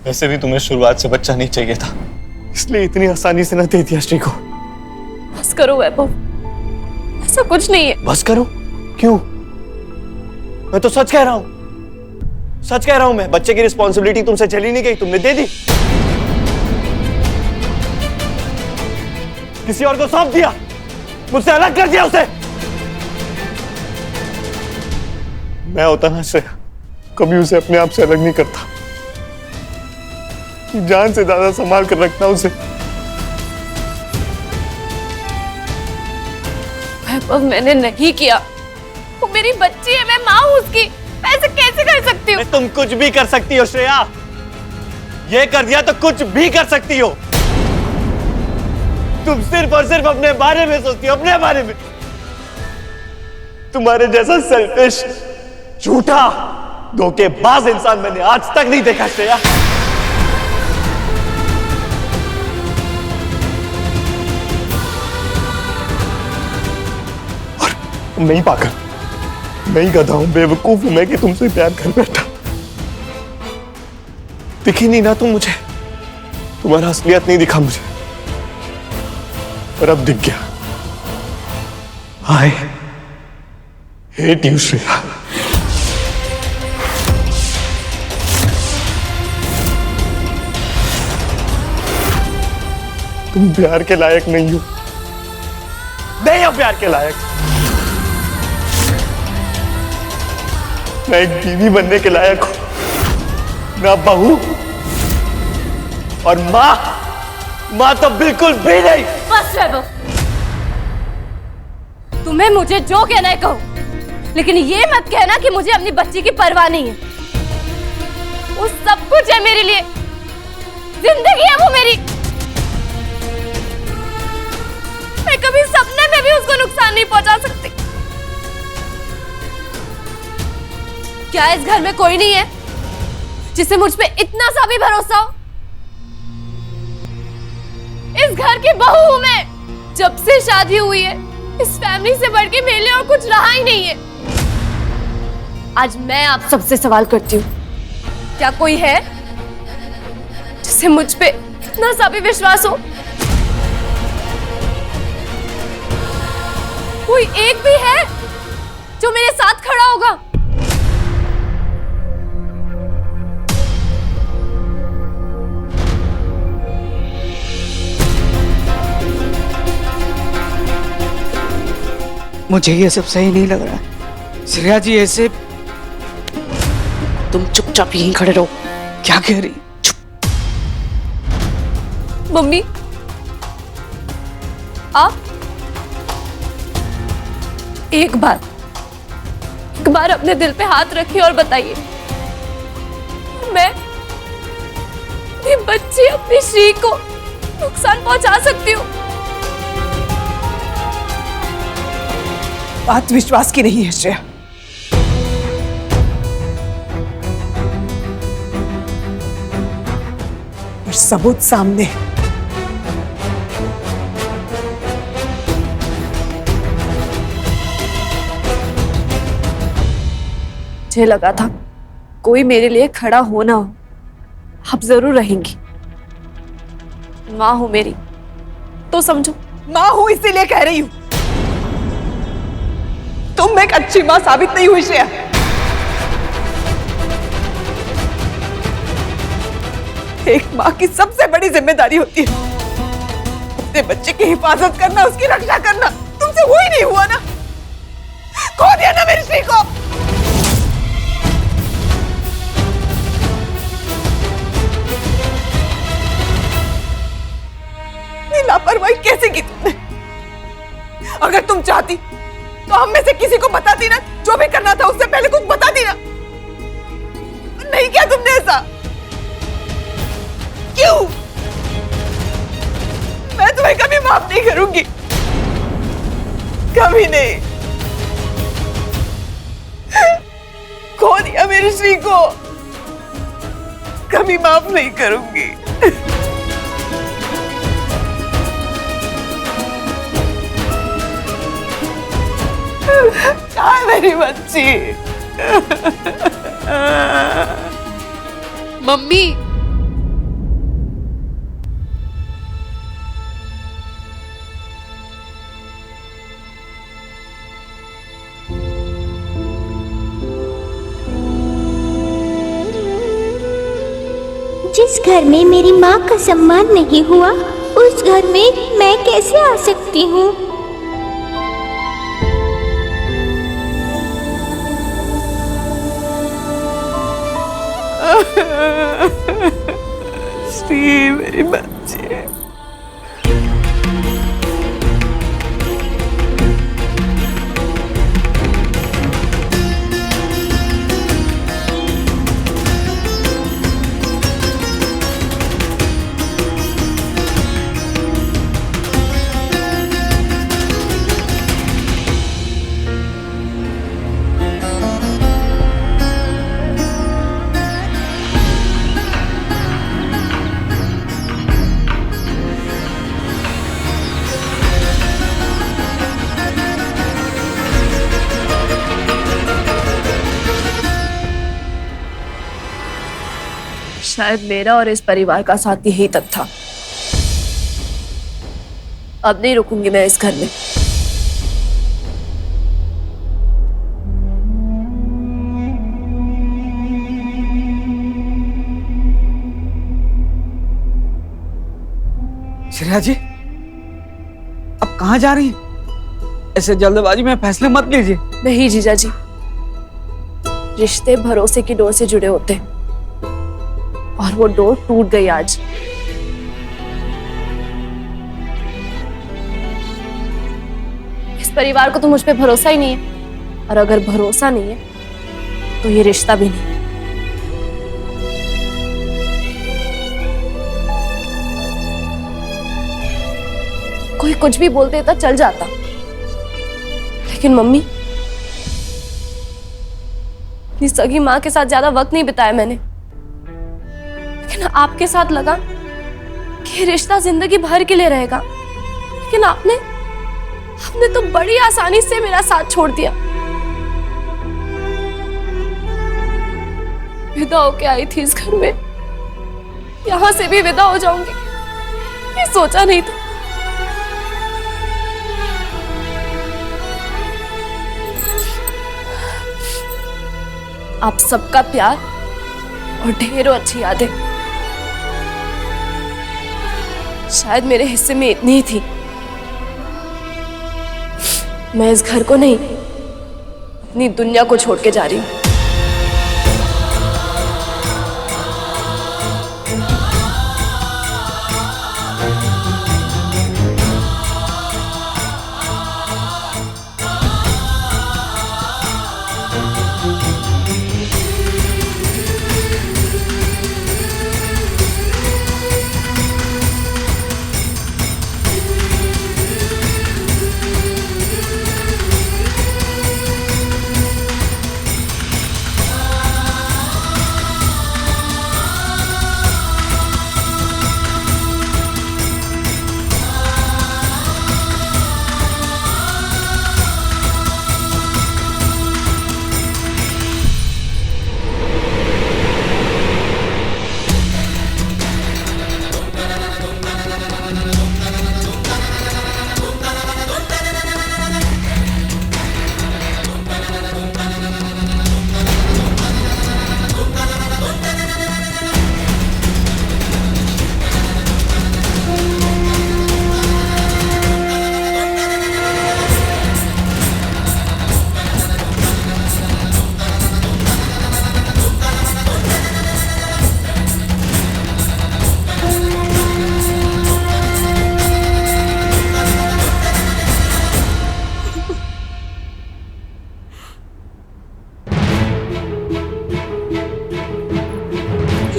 वैसे भी तुम्हें शुरुआत से बच्चा नहीं चाहिए था, इसलिए इतनी आसानी से ना दे दिया श्री को। बस करो वैभव, ऐसा कुछ नहीं है। बस करो? क्यों? मैं तो सच कह रहा हूं, सच कह रहा हूं मैं। बच्चे की रिस्पॉन्सिबिलिटी तुमसे चली नहीं गई, तुमने दे दी, किसी और को सौंप दिया, मुझसे अलग कर दिया उसे। मैं होता ना श्रेया, कभी उसे अपने आप से अलग नहीं करता, जान से ज्यादा संभाल कर रखता उसे। वैभव, मैंने नहीं किया, वो मेरी बच्ची है, मैं माँ हूँ उसकी, मैं ऐसे कैसे कर सकती हूँ? तुम कुछ भी कर सकती हो श्रेया, ये कर दिया तो कुछ भी कर सकती हो। तुम सिर्फ और सिर्फ अपने बारे में सोचती हो, अपने बारे में। तुम्हारे जैसा सेल्फिश, झूठा, धोखेबाज इंसान मैंने आज तक नहीं देखा श्रेया। और मैं ही पागल, मैं ही गधा हूं, बेवकूफ हूं मैं कि तुमसे प्यार कर बैठा। दिखी नहीं ना तुम मुझे, तुम्हारा असलियत नहीं दिखा मुझे, पर अब दिख गया। I hate you Shreya. तुम प्यार के लायक नहीं हो, नहीं हो प्यार के लायक। मैं एक बीवी बनने के लायक हूं, ना बहू, और मां, मां तो बिल्कुल भी नहीं। बस वैभव, तुम्हें मुझे जो कहना है कहो, लेकिन ये मत कहना कि मुझे अपनी बच्ची की परवाह नहीं है। वो सब कुछ है मेरे लिए, जिंदगी है वो मेरी। मैं कभी सपने में भी उसको नुकसान नहीं पहुंचा सकती। क्या इस घर में कोई नहीं है जिसे मुझ पे इतना सा भी भरोसा हो? इस घर की बहू हूं मैं, जब से शादी हुई है इस फैमिली से बढ़ के मेरे लिए और कुछ रहा ही नहीं है। आज मैं आप सबसे सवाल करती हूँ, क्या कोई है जिसे मुझ पे इतना सा भी विश्वास हो? कोई एक भी है जो मेरे साथ खड़ा होगा? मुझे ये सब सही नहीं लग रहा है श्रेया जी। ऐसे तुम चुपचाप यहीं खड़े रहो। क्या कह रही? चुप। मम्मी, आप एक बार अपने दिल पे हाथ रखिए और बताइए, मैं अपनी बच्ची, अपनी श्री को नुकसान पहुंचा सकती हूँ? बात विश्वास की नहीं है श्रेया। और सबूत सामने। मुझे लगा था कोई मेरे लिए खड़ा हो ना हो, आप जरूर रहेंगी। माँ हो मेरी तो समझो। माँ हूं इसीलिए कह रही हूं, तुम एक अच्छी मां साबित नहीं हुई श्रेया। एक मां की सबसे बड़ी जिम्मेदारी होती है अपने बच्चे की हिफाजत करना, उसकी रक्षा करना। तुमसे वो ही नहीं हुआ ना, खो दिया ना मेरी श्री को। लापरवाही कैसे की तुमने? अगर तुम चाहती तो हम में से किसी को बताती ना, जो भी करना था उससे पहले कुछ बताती ना। नहीं किया तुमने ऐसा, क्यों? मैं तुम्हें कभी माफ नहीं करूंगी, कभी नहीं। खो दिया मेरी श्री को, कभी माफ नहीं करूंगी। कहाँ मेरी बच्ची? मम्मी, जिस घर में मेरी माँ का सम्मान नहीं हुआ, उस घर में मैं कैसे आ सकती हूँ? श्री मेरी बच्ची। शायद मेरा और इस परिवार का साथ यही तक था। अब नहीं रुकूंगी मैं इस घर में। श्रेया जी, अब कहाँ जा रही हैं? ऐसे जल्दबाजी में फैसले मत लीजिए। नहीं जीजा जी, रिश्ते भरोसे की डोर से जुड़े होते हैं और वो डोर टूट गई आज। इस परिवार को तो मुझ पे भरोसा ही नहीं है, और अगर भरोसा नहीं है तो ये रिश्ता भी नहीं। कोई कुछ भी बोल देता चल जाता, लेकिन मम्मी, अपनी सगी माँ के साथ ज्यादा वक्त नहीं बिताया मैंने, लेकिन आपके साथ लगा कि रिश्ता जिंदगी भर के लिए रहेगा। लेकिन आपने तो बड़ी आसानी से मेरा साथ छोड़ दिया। विदा होके आई थी इस घर में, यहां से भी विदा हो जाऊंगी, ये सोचा नहीं था। आप सबका प्यार और ढेरों अच्छी यादें शायद मेरे हिस्से में इतनी ही थी। मैं इस घर को नहीं, अपनी दुनिया को छोड़ के जा रही हूं।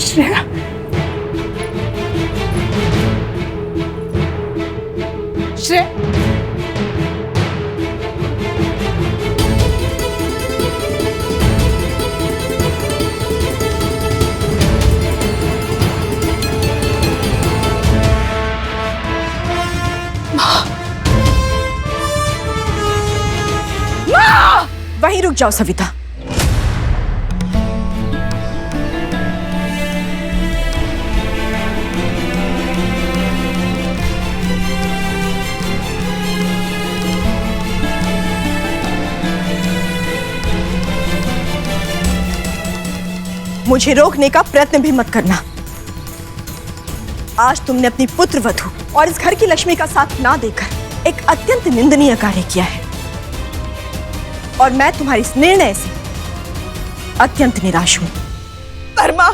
श्रेया, श्रेया, वहीं रुक जाओ सविता। मुझे रोकने का प्रयत्न भी मत करना। आज तुमने अपनी पुत्र वधू और इस घर की लक्ष्मी का साथ ना देकर एक अत्यंत निंदनीय कार्य किया है और मैं तुम्हारे इस निर्णय से अत्यंत निराश हूं। पर मां,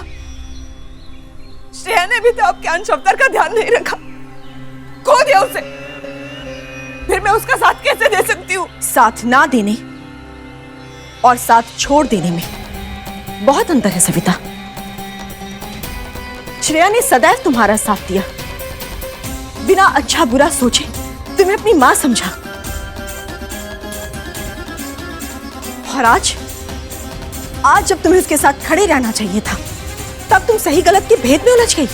श्रेया ने भी तो आपके अंश अवतार का ध्यान नहीं रखा, खो दिया उसे। फिर मैं उसका साथ कैसे दे सकती हूँ? साथ ना देने और साथ छोड़ देने में बहुत अंतर है सविता। श्रेया ने सदैव तुम्हारा साथ दिया, बिना अच्छा बुरा सोचे तुम्हें अपनी मां समझा, और आज जब तुम्हें उसके साथ खड़े रहना चाहिए था, तब तुम सही गलत के भेद में उलझ गई।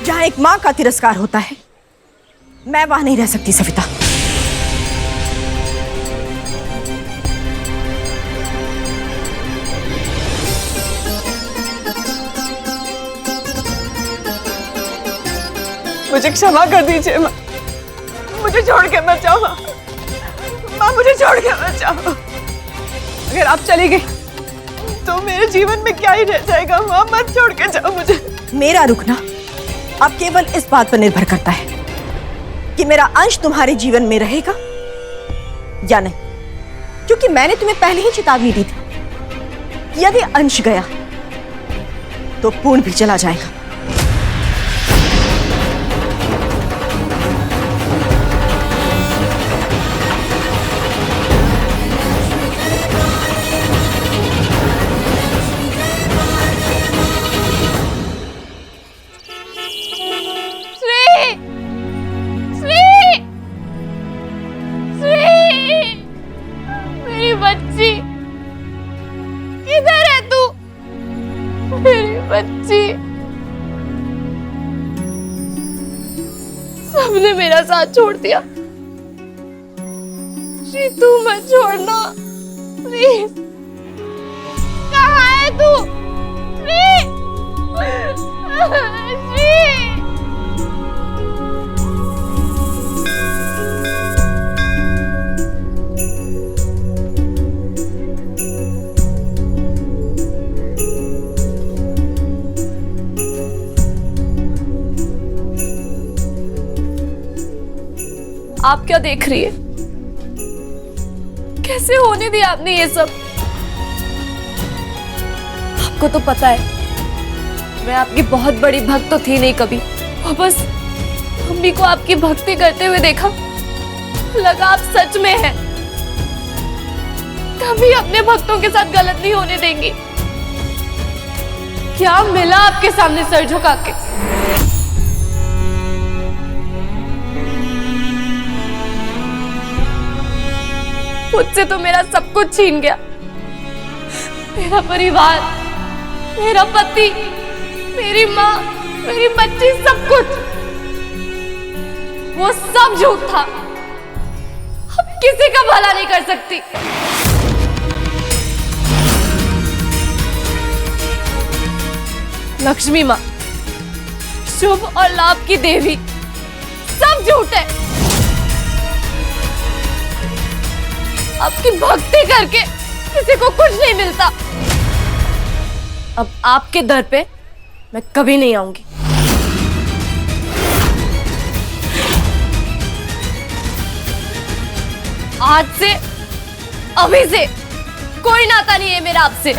जहां एक मां का तिरस्कार होता है, मैं वहां नहीं रह सकती सविता। मुझे क्षमा कर दीजिए मां, मुझे छोड़ के मत जाओ मां, मुझे छोड़ के मत जाओ। अगर आप चली गई तो मेरे जीवन में क्या ही रह जाएगा मां, मत छोड़ के जाओ मुझे। मेरा रुकना अब केवल इस बात पर निर्भर करता है कि मेरा अंश तुम्हारे जीवन में रहेगा या नहीं, क्योंकि मैंने तुम्हें पहले ही चेतावनी दी थी, यदि अंश गया तो पूर्ण भी चला जाएगा। बच्ची, किधर है तू? मेरी बच्ची। सबने मेरा साथ छोड़ दिया, श्री तू मत छोड़ना प्लीज। कहाँ है तू? श्री, श्री। आप क्या देख रही है? कैसे होने दिया आपने ये सब? आपको तो पता है मैं आपकी बहुत बड़ी भक्त तो थी नहीं कभी, और बस मम्मी को आपकी भक्ति करते हुए देखा, लगा आप सच में हैं। कभी अपने भक्तों के साथ गलत नहीं होने देंगी। क्या मिला आपके सामने सर झुका के? मुझसे तो मेरा सब कुछ छीन गया, मेरा परिवार, मेरा पति, मेरी माँ, मेरी बच्ची, सब कुछ। वो सब झूठ था। अब किसी का भला नहीं कर सकती। लक्ष्मी माँ, शुभ और लाभ की देवी, सब झूठ है। आपकी भक्ति करके किसी को कुछ नहीं मिलता। अब आपके दर पे मैं कभी नहीं आऊंगी। आज से, अभी से कोई नाता नहीं है मेरा आपसे।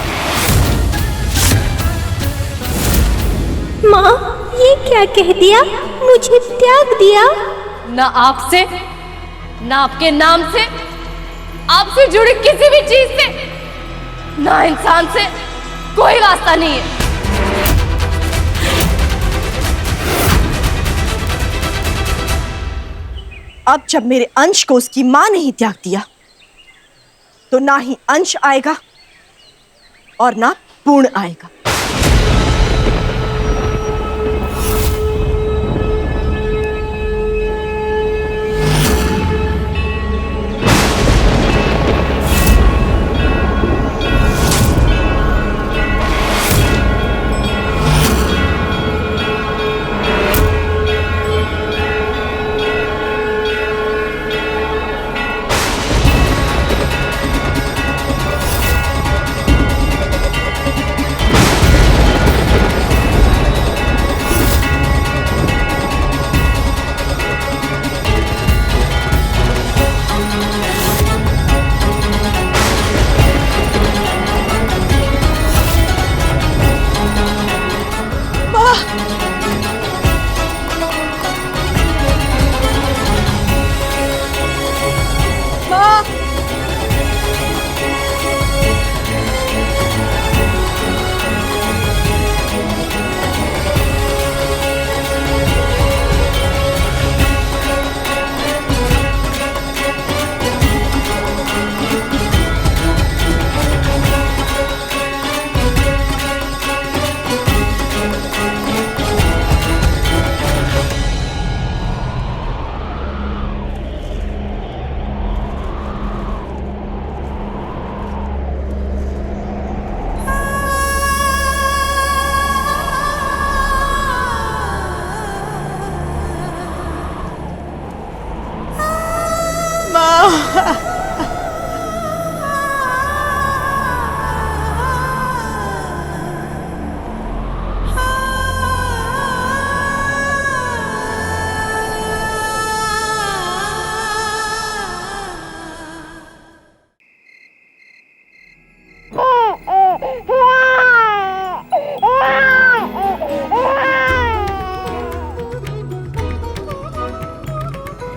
माँ, ये क्या कह दिया? मुझे त्याग दिया? ना आपसे, ना आपके नाम से, आपसे जुड़ी किसी भी चीज से, ना इंसान से कोई वास्ता नहीं है। अब जब मेरे अंश को उसकी मां ने ही त्याग दिया, तो ना ही अंश आएगा और ना पूर्ण आएगा।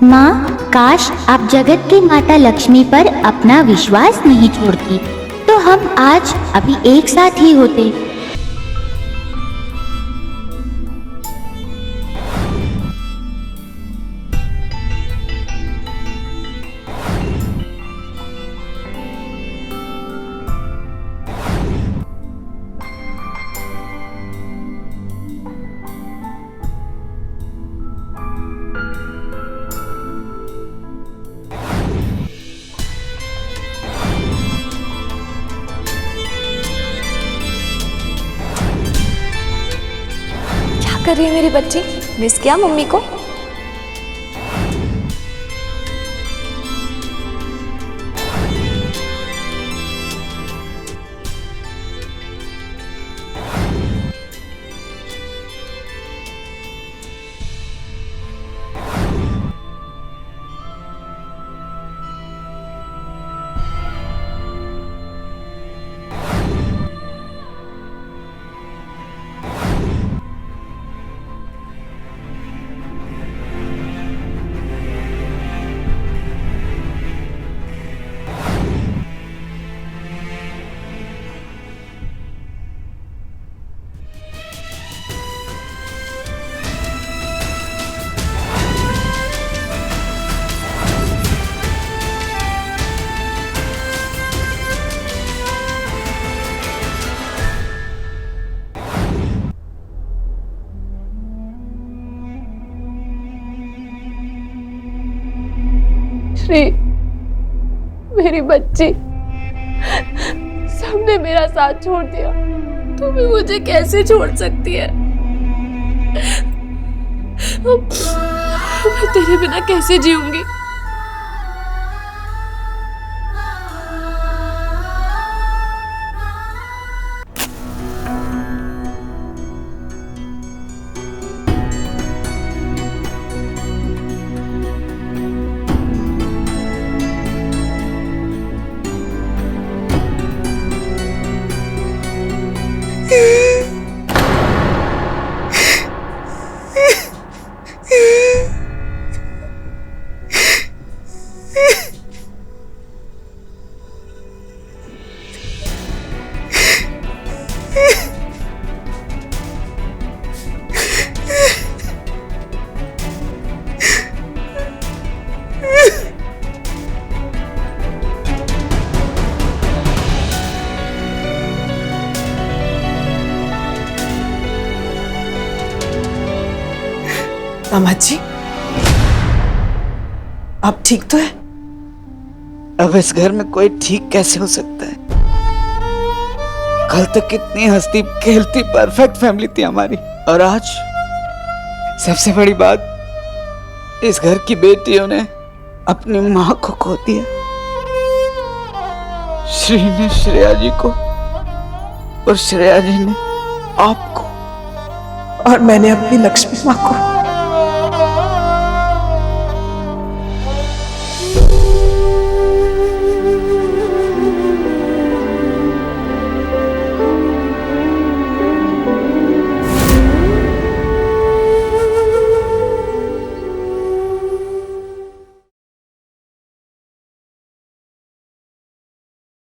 माँ, काश आप जगत की माता लक्ष्मी पर अपना विश्वास नहीं छोड़ती, तो हम आज अभी एक साथ ही होते। कर रही है मेरी बच्ची? मिस किया मम्मी को? श्री, मेरी बच्ची, सबने मेरा साथ छोड़ दिया, तू भी मुझे कैसे छोड़ सकती है? मैं तेरे बिना कैसे जीऊंगी? दामाद जी, आप ठीक तो है? अब इस घर में कोई ठीक कैसे हो सकता है? कल तक कितनी हंसती खेलती परफेक्ट फैमिली थी हमारी, और आज सबसे बड़ी बात, इस घर की बेटियों ने अपनी माँ को खो दिया। श्री ने श्रेया जी को और श्रेया जी ने आपको, और मैंने अपनी लक्ष्मी माँ को।